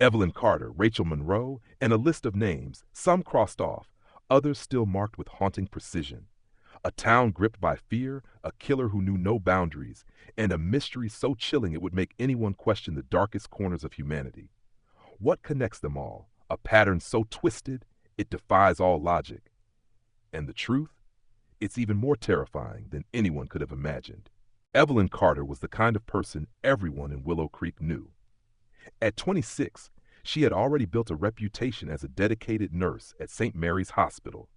Evelyn Carter, Rachel Monroe, and a list of names, some crossed off, others still marked with haunting precision. A town gripped by fear, a killer who knew no boundaries, and a mystery so chilling it would make anyone question the darkest corners of humanity. What connects them all? A pattern so twisted, it defies all logic. And the truth? It's even more terrifying than anyone could have imagined. Evelyn Carter was the kind of person everyone in Willow Creek knew. At 26, she had already built a reputation as a dedicated nurse at St. Mary's Hospital.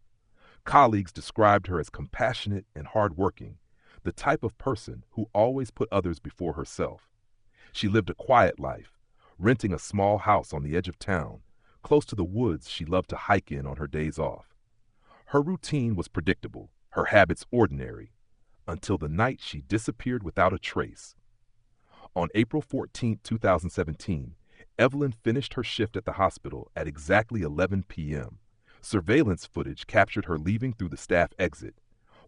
Colleagues described her as compassionate and hardworking, the type of person who always put others before herself. She lived a quiet life, renting a small house on the edge of town, close to the woods she loved to hike in on her days off. Her routine was predictable, her habits ordinary, until the night she disappeared without a trace. On April 14, 2017, Evelyn finished her shift at the hospital at exactly 11 p.m. Surveillance footage captured her leaving through the staff exit,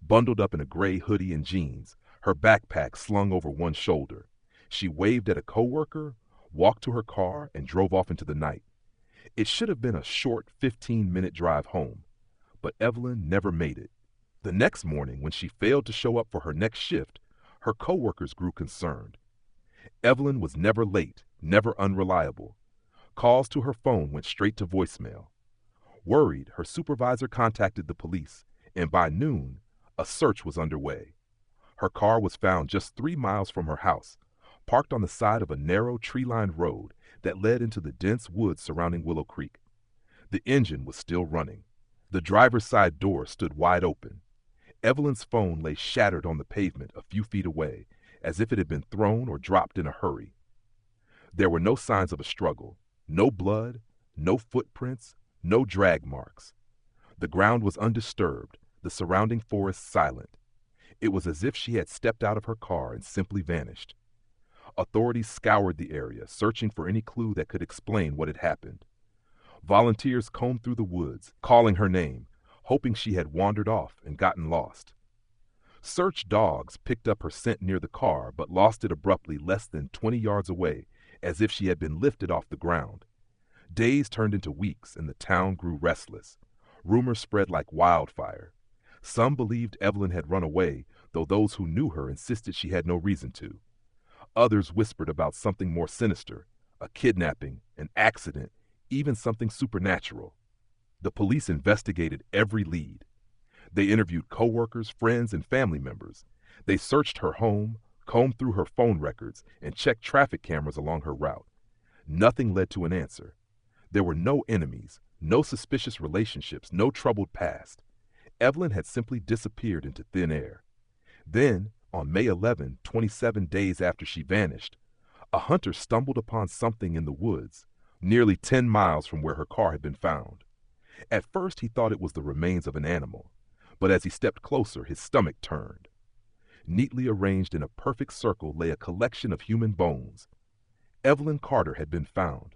bundled up in a gray hoodie and jeans, her backpack slung over one shoulder. She waved at a coworker, walked to her car, and drove off into the night. It should have been a short 15-minute drive home, but Evelyn never made it. The next morning, when she failed to show up for her next shift, her coworkers grew concerned. Evelyn was never late, never unreliable. Calls to her phone went straight to voicemail. Worried, her supervisor contacted the police, and by noon, a search was underway. Her car was found just 3 miles from her house, parked on the side of a narrow tree-lined road that led into the dense woods surrounding Willow Creek. The engine was still running. The driver's side door stood wide open. Evelyn's phone lay shattered on the pavement a few feet away, as if it had been thrown or dropped in a hurry. There were no signs of a struggle, no blood, no footprints, no drag marks. The ground was undisturbed, the surrounding forest silent. It was as if she had stepped out of her car and simply vanished. Authorities scoured the area, searching for any clue that could explain what had happened. Volunteers combed through the woods, calling her name, hoping she had wandered off and gotten lost. Search dogs picked up her scent near the car, but lost it abruptly less than 20 yards away, as if she had been lifted off the ground. Days turned into weeks, and the town grew restless. Rumors spread like wildfire. Some believed Evelyn had run away, though those who knew her insisted she had no reason to. Others whispered about something more sinister, a kidnapping, an accident, even something supernatural. The police investigated every lead. They interviewed coworkers, friends, and family members. They searched her home, combed through her phone records, and checked traffic cameras along her route. Nothing led to an answer. There were no enemies, no suspicious relationships, no troubled past. Evelyn had simply disappeared into thin air. Then, on May 11, 27 days after she vanished, a hunter stumbled upon something in the woods, nearly 10 miles from where her car had been found. At first, he thought it was the remains of an animal, but as he stepped closer, his stomach turned. Neatly arranged in a perfect circle lay a collection of human bones. Evelyn Carter had been found,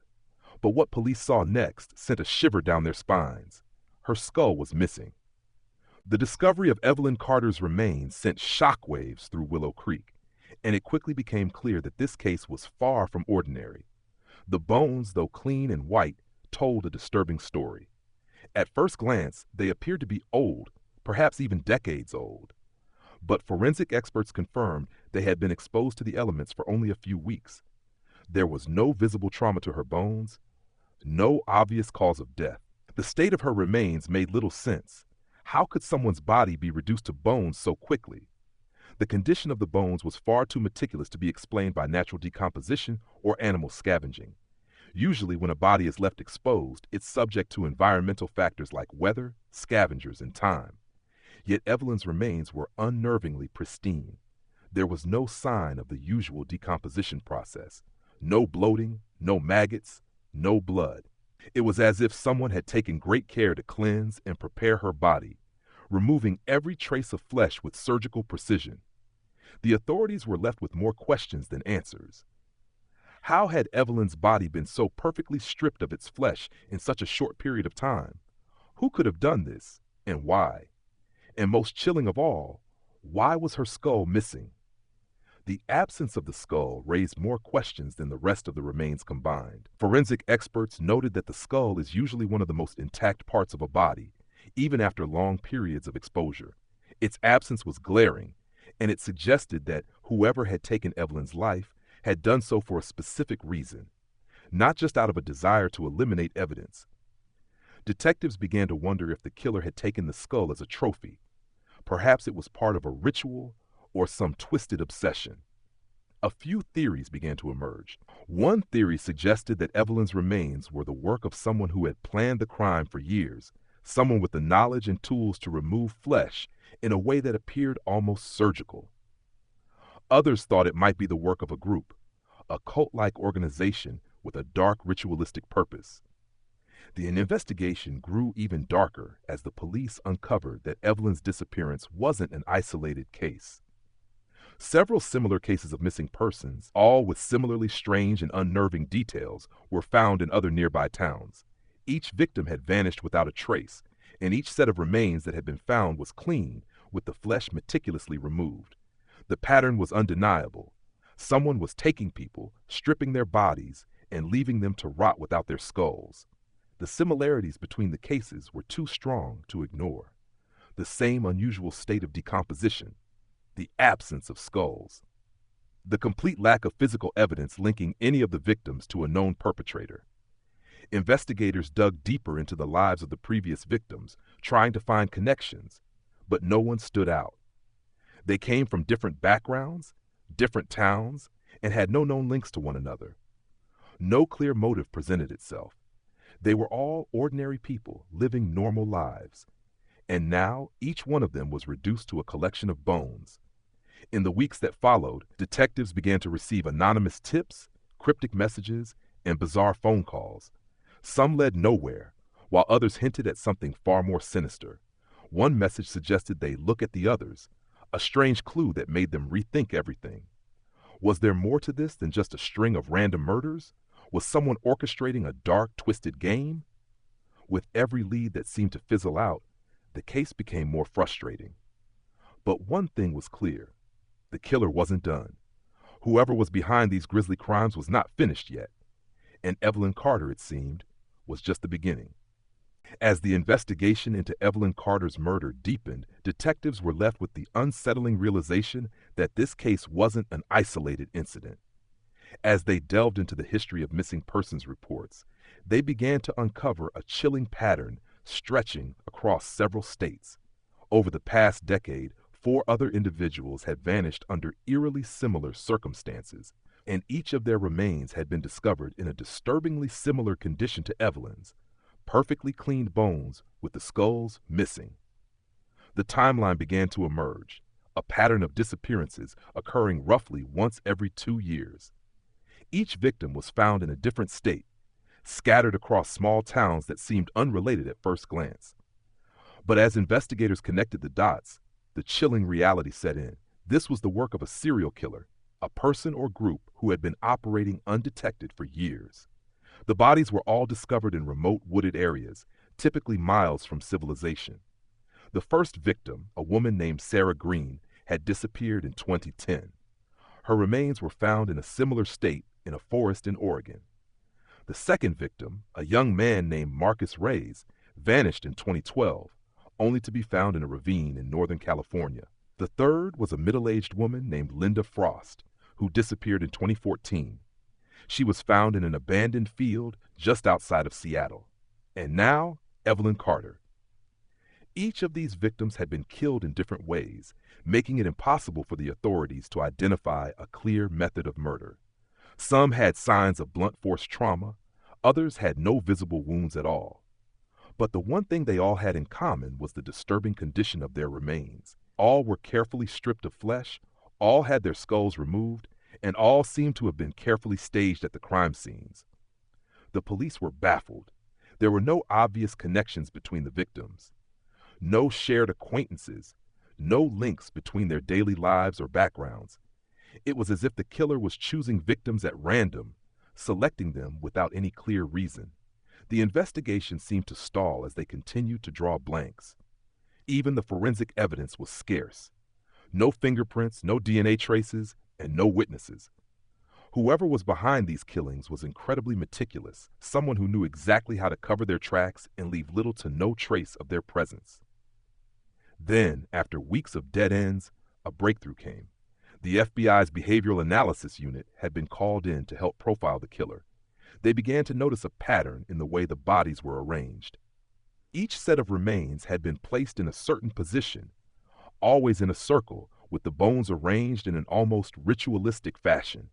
but what police saw next sent a shiver down their spines. Her skull was missing. The discovery of Evelyn Carter's remains sent shockwaves through Willow Creek, and it quickly became clear that this case was far from ordinary. The bones, though clean and white, told a disturbing story. At first glance, they appeared to be old, perhaps even decades old. But forensic experts confirmed they had been exposed to the elements for only a few weeks. There was no visible trauma to her bones, no obvious cause of death. The state of her remains made little sense. How could someone's body be reduced to bones so quickly? The condition of the bones was far too meticulous to be explained by natural decomposition or animal scavenging. Usually, when a body is left exposed, it's subject to environmental factors like weather, scavengers, and time. Yet Evelyn's remains were unnervingly pristine. There was no sign of the usual decomposition process. No bloating, no maggots, no blood. It was as if someone had taken great care to cleanse and prepare her body, removing every trace of flesh with surgical precision. The authorities were left with more questions than answers. How had Evelyn's body been so perfectly stripped of its flesh in such a short period of time? Who could have done this, and why? And most chilling of all, why was her skull missing? The absence of the skull raised more questions than the rest of the remains combined. Forensic experts noted that the skull is usually one of the most intact parts of a body, even after long periods of exposure. Its absence was glaring, and it suggested that whoever had taken Evelyn's life had done so for a specific reason, not just out of a desire to eliminate evidence. Detectives began to wonder if the killer had taken the skull as a trophy. Perhaps it was part of a ritual or some twisted obsession. A few theories began to emerge. One theory suggested that Evelyn's remains were the work of someone who had planned the crime for years, someone with the knowledge and tools to remove flesh in a way that appeared almost surgical. Others thought it might be the work of a group, a cult-like organization with a dark ritualistic purpose. The investigation grew even darker as the police uncovered that Evelyn's disappearance wasn't an isolated case. Several similar cases of missing persons, all with similarly strange and unnerving details, were found in other nearby towns. Each victim had vanished without a trace, and each set of remains that had been found was clean, with the flesh meticulously removed. The pattern was undeniable. Someone was taking people, stripping their bodies, and leaving them to rot without their skulls. The similarities between the cases were too strong to ignore. The same unusual state of decomposition, the absence of skulls, the complete lack of physical evidence linking any of the victims to a known perpetrator. Investigators dug deeper into the lives of the previous victims, trying to find connections, but no one stood out. They came from different backgrounds, different towns, and had no known links to one another. No clear motive presented itself. They were all ordinary people living normal lives, and now each one of them was reduced to a collection of bones. In the weeks that followed, detectives began to receive anonymous tips, cryptic messages, and bizarre phone calls. Some led nowhere, while others hinted at something far more sinister. One message suggested they look at the others, a strange clue that made them rethink everything. Was there more to this than just a string of random murders? Was someone orchestrating a dark, twisted game? With every lead that seemed to fizzle out, the case became more frustrating. But one thing was clear. The killer wasn't done. Whoever was behind these grisly crimes was not finished yet. And Evelyn Carter, it seemed, was just the beginning. As the investigation into Evelyn Carter's murder deepened, detectives were left with the unsettling realization that this case wasn't an isolated incident. As they delved into the history of missing persons reports, they began to uncover a chilling pattern stretching across several states. Over the past decade, 4 other individuals had vanished under eerily similar circumstances, and each of their remains had been discovered in a disturbingly similar condition to Evelyn's, perfectly cleaned bones with the skulls missing. The timeline began to emerge, a pattern of disappearances occurring roughly once every 2 years. Each victim was found in a different state, scattered across small towns that seemed unrelated at first glance. But as investigators connected the dots, the chilling reality set in. This was the work of a serial killer, a person or group who had been operating undetected for years. The bodies were all discovered in remote wooded areas, typically miles from civilization. The first victim, a woman named Sarah Green, had disappeared in 2010. Her remains were found in a similar state in a forest in Oregon. The second victim, a young man named Marcus Reyes, vanished in 2012, only to be found in a ravine in Northern California. The third was a middle-aged woman named Linda Frost, who disappeared in 2014. She was found in an abandoned field just outside of Seattle. And now, Evelyn Carter. Each of these victims had been killed in different ways, making it impossible for the authorities to identify a clear method of murder. Some had signs of blunt force trauma, others had no visible wounds at all. But the one thing they all had in common was the disturbing condition of their remains. All were carefully stripped of flesh, all had their skulls removed, and all seemed to have been carefully staged at the crime scenes. The police were baffled. There were no obvious connections between the victims, no shared acquaintances, no links between their daily lives or backgrounds. It was as if the killer was choosing victims at random, selecting them without any clear reason. The investigation seemed to stall as they continued to draw blanks. Even the forensic evidence was scarce. No fingerprints, no DNA traces, and no witnesses. Whoever was behind these killings was incredibly meticulous, someone who knew exactly how to cover their tracks and leave little to no trace of their presence. Then, after weeks of dead ends, a breakthrough came. The FBI's Behavioral Analysis Unit had been called in to help profile the killer. They began to notice a pattern in the way the bodies were arranged. Each set of remains had been placed in a certain position, always in a circle, with the bones arranged in an almost ritualistic fashion.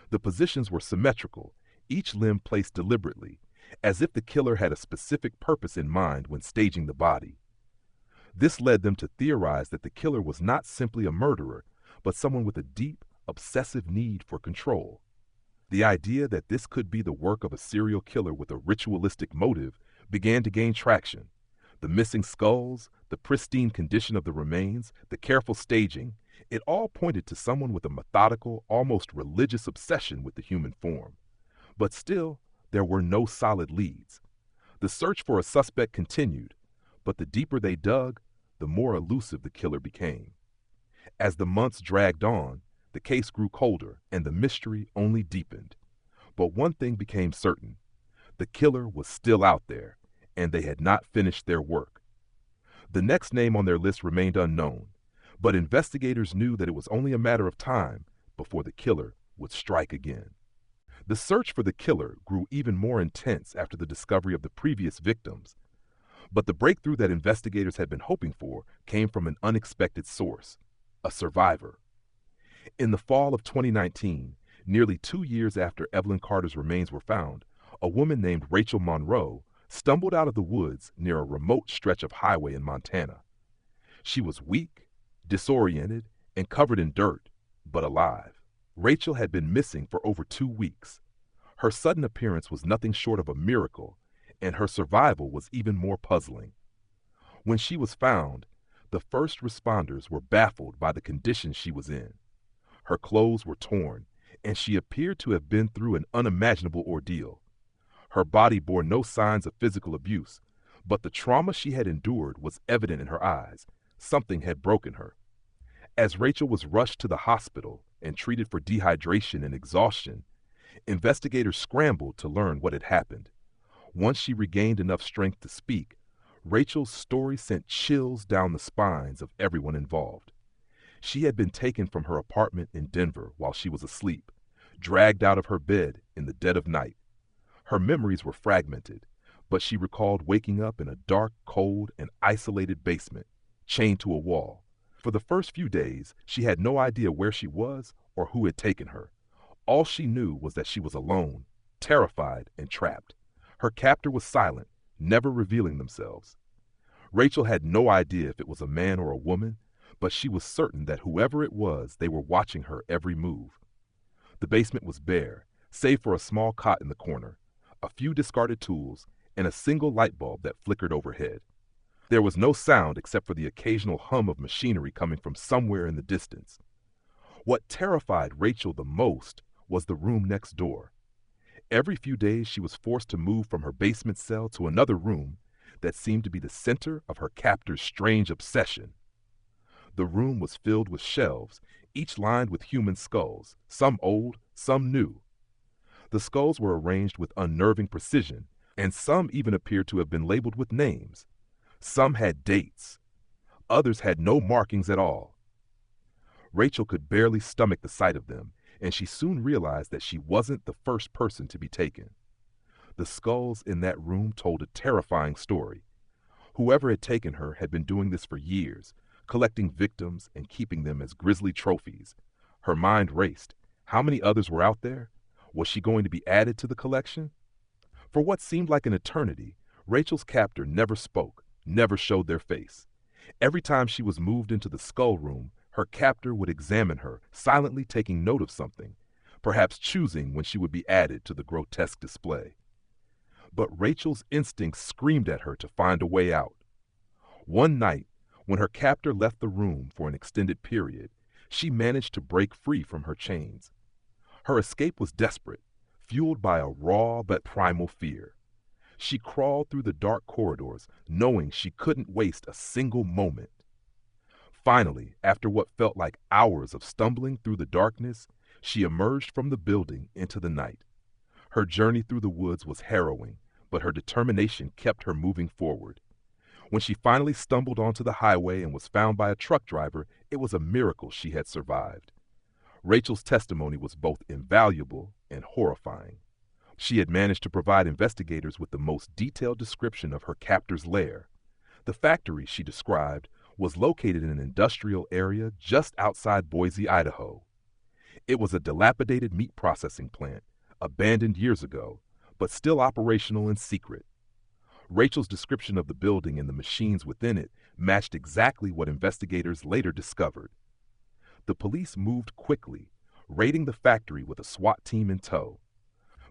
The positions were symmetrical, each limb placed deliberately, as if the killer had a specific purpose in mind when staging the body. This led them to theorize that the killer was not simply a murderer, but someone with a deep, obsessive need for control. The idea that this could be the work of a serial killer with a ritualistic motive began to gain traction. The missing skulls, the pristine condition of the remains, the careful staging, it all pointed to someone with a methodical, almost religious obsession with the human form. But still, there were no solid leads. The search for a suspect continued, but the deeper they dug, the more elusive the killer became. As the months dragged on, the case grew colder and the mystery only deepened. But one thing became certain: the killer was still out there, and they had not finished their work. The next name on their list remained unknown, but investigators knew that it was only a matter of time before the killer would strike again. The search for the killer grew even more intense after the discovery of the previous victims, but the breakthrough that investigators had been hoping for came from an unexpected source: a survivor. In the fall of 2019, nearly 2 years after Evelyn Carter's remains were found, a woman named Rachel Monroe stumbled out of the woods near a remote stretch of highway in Montana. She was weak, disoriented, and covered in dirt, but alive. Rachel had been missing for over 2 weeks. Her sudden appearance was nothing short of a miracle, and her survival was even more puzzling. When she was found, the first responders were baffled by the condition she was in. Her clothes were torn, and she appeared to have been through an unimaginable ordeal. Her body bore no signs of physical abuse, but the trauma she had endured was evident in her eyes. Something had broken her. As Rachel was rushed to the hospital and treated for dehydration and exhaustion, investigators scrambled to learn what had happened. Once she regained enough strength to speak, Rachel's story sent chills down the spines of everyone involved. She had been taken from her apartment in Denver while she was asleep, dragged out of her bed in the dead of night. Her memories were fragmented, but she recalled waking up in a dark, cold, and isolated basement, chained to a wall. For the first few days, she had no idea where she was or who had taken her. All she knew was that she was alone, terrified, and trapped. Her captor was silent, never revealing themselves. Rachel had no idea if it was a man or a woman, but she was certain that whoever it was, they were watching her every move. The basement was bare, save for a small cot in the corner, a few discarded tools, and a single light bulb that flickered overhead. There was no sound except for the occasional hum of machinery coming from somewhere in the distance. What terrified Rachel the most was the room next door. Every few days she was forced to move from her basement cell to another room that seemed to be the center of her captor's strange obsession. The room was filled with shelves, each lined with human skulls, some old, some new. The skulls were arranged with unnerving precision, and some even appeared to have been labeled with names. Some had dates. Others had no markings at all. Rachel could barely stomach the sight of them, and she soon realized that she wasn't the first person to be taken. The skulls in that room told a terrifying story. Whoever had taken her had been doing this for years, collecting victims and keeping them as grisly trophies. Her mind raced. How many others were out there? Was she going to be added to the collection? For what seemed like an eternity, Rachel's captor never spoke, never showed their face. Every time she was moved into the skull room, her captor would examine her, silently taking note of something, perhaps choosing when she would be added to the grotesque display. But Rachel's instincts screamed at her to find a way out. One night, when her captor left the room for an extended period, she managed to break free from her chains. Her escape was desperate, fueled by a raw but primal fear. She crawled through the dark corridors, knowing she couldn't waste a single moment. Finally, after what felt like hours of stumbling through the darkness, she emerged from the building into the night. Her journey through the woods was harrowing, but her determination kept her moving forward. When she finally stumbled onto the highway and was found by a truck driver, it was a miracle she had survived. Rachel's testimony was both invaluable and horrifying. She had managed to provide investigators with the most detailed description of her captor's lair. The factory, she described, was located in an industrial area just outside Boise, Idaho. It was a dilapidated meat processing plant, abandoned years ago, but still operational in secret. Rachel's description of the building and the machines within it matched exactly what investigators later discovered. The police moved quickly, raiding the factory with a SWAT team in tow.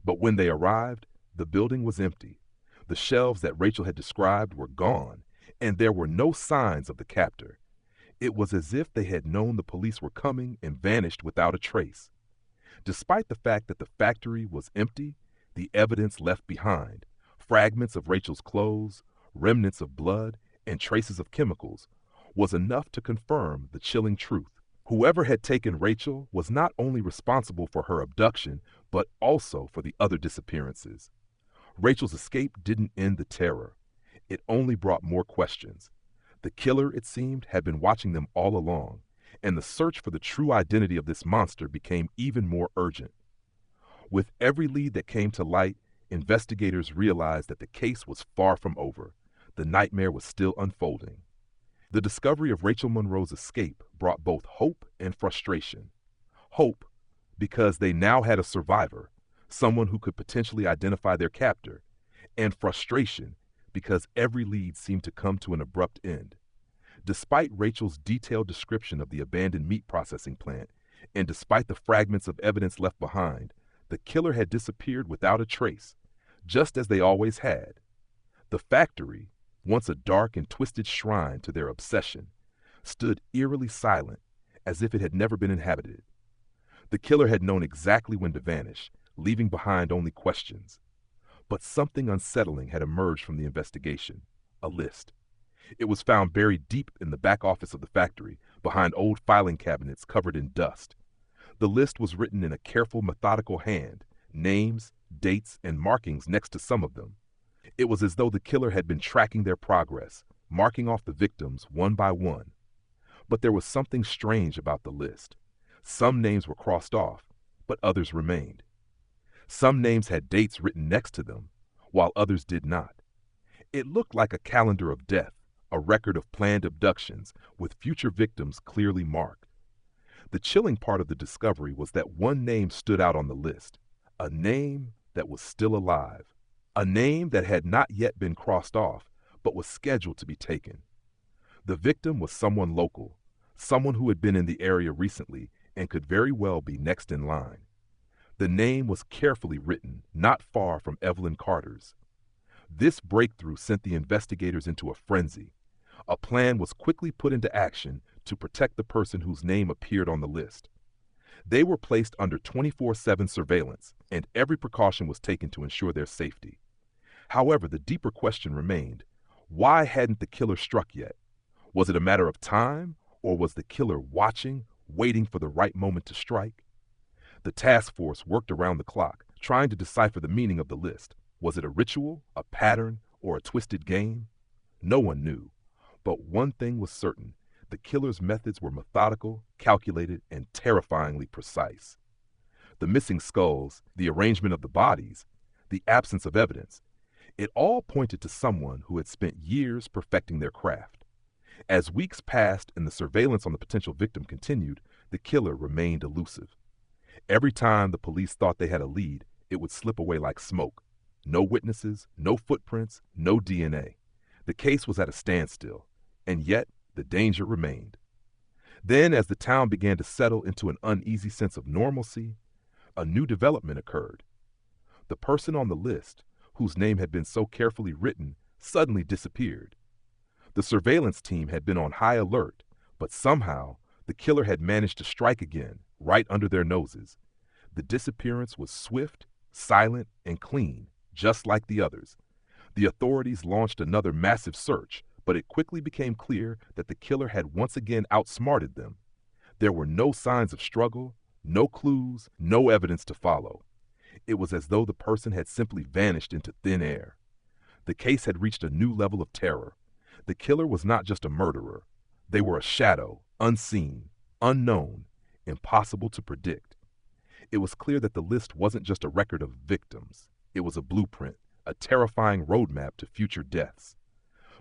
But when they arrived, the building was empty. The shelves that Rachel had described were gone, and there were no signs of the captor. It was as if they had known the police were coming and vanished without a trace. Despite the fact that the factory was empty, the evidence left behind, fragments of Rachel's clothes, remnants of blood, and traces of chemicals, was enough to confirm the chilling truth. Whoever had taken Rachel was not only responsible for her abduction, but also for the other disappearances. Rachel's escape didn't end the terror. It only brought more questions. The killer, it seemed, had been watching them all along, and the search for the true identity of this monster became even more urgent. With every lead that came to light, investigators realized that the case was far from over. The nightmare was still unfolding. The discovery of Rachel Monroe's escape brought both hope and frustration. Hope, because they now had a survivor, someone who could potentially identify their captor, and frustration, because every lead seemed to come to an abrupt end. Despite Rachel's detailed description of the abandoned meat processing plant, and despite the fragments of evidence left behind, the killer had disappeared without a trace, just as they always had. The factory, once a dark and twisted shrine to their obsession, stood eerily silent, as if it had never been inhabited. The killer had known exactly when to vanish, leaving behind only questions. But something unsettling had emerged from the investigation, a list. It was found buried deep in the back office of the factory, behind old filing cabinets covered in dust. The list was written in a careful, methodical hand, names, dates, and markings next to some of them. It was as though the killer had been tracking their progress, marking off the victims one by one. But there was something strange about the list. Some names were crossed off, but others remained. Some names had dates written next to them, while others did not. It looked like a calendar of death, a record of planned abductions, with future victims clearly marked. The chilling part of the discovery was that one name stood out on the list, a name that was still alive, a name that had not yet been crossed off, but was scheduled to be taken. The victim was someone local, someone who had been in the area recently and could very well be next in line. The name was carefully written, not far from Evelyn Carter's. This breakthrough sent the investigators into a frenzy. A plan was quickly put into action to protect the person whose name appeared on the list. They were placed under 24/7 surveillance, and every precaution was taken to ensure their safety. However, the deeper question remained: why hadn't the killer struck yet? Was it a matter of time, or was the killer watching, waiting for the right moment to strike? The task force worked around the clock, trying to decipher the meaning of the list. Was it a ritual, a pattern, or a twisted game? No one knew. But one thing was certain: the killer's methods were methodical, calculated, and terrifyingly precise. The missing skulls, the arrangement of the bodies, the absence of evidence, it all pointed to someone who had spent years perfecting their craft. As weeks passed and the surveillance on the potential victim continued, the killer remained elusive. Every time the police thought they had a lead, it would slip away like smoke. No witnesses, no footprints, no DNA. The case was at a standstill, and yet the danger remained. Then, as the town began to settle into an uneasy sense of normalcy, a new development occurred. The person on the list, whose name had been so carefully written, suddenly disappeared. The surveillance team had been on high alert, but somehow the killer had managed to strike again, right under their noses. The disappearance was swift, silent, and clean, just like the others. The authorities launched another massive search, but it quickly became clear that the killer had once again outsmarted them. There were no signs of struggle, no clues, no evidence to follow. It was as though the person had simply vanished into thin air. The case had reached a new level of terror. The killer was not just a murderer. They were a shadow, unseen, unknown, impossible to predict. It was clear that the list wasn't just a record of victims. It was a blueprint, a terrifying roadmap to future deaths.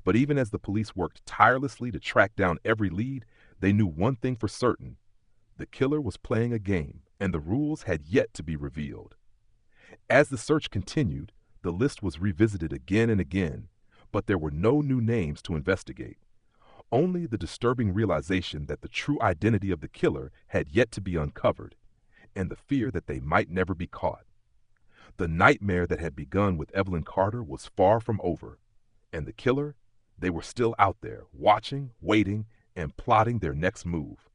But even as the police worked tirelessly to track down every lead, they knew one thing for certain. The killer was playing a game, and the rules had yet to be revealed. As the search continued, the list was revisited again and again, but there were no new names to investigate. Only the disturbing realization that the true identity of the killer had yet to be uncovered, and the fear that they might never be caught. The nightmare that had begun with Evelyn Carter was far from over, and the killer, they were still out there, watching, waiting, and plotting their next move.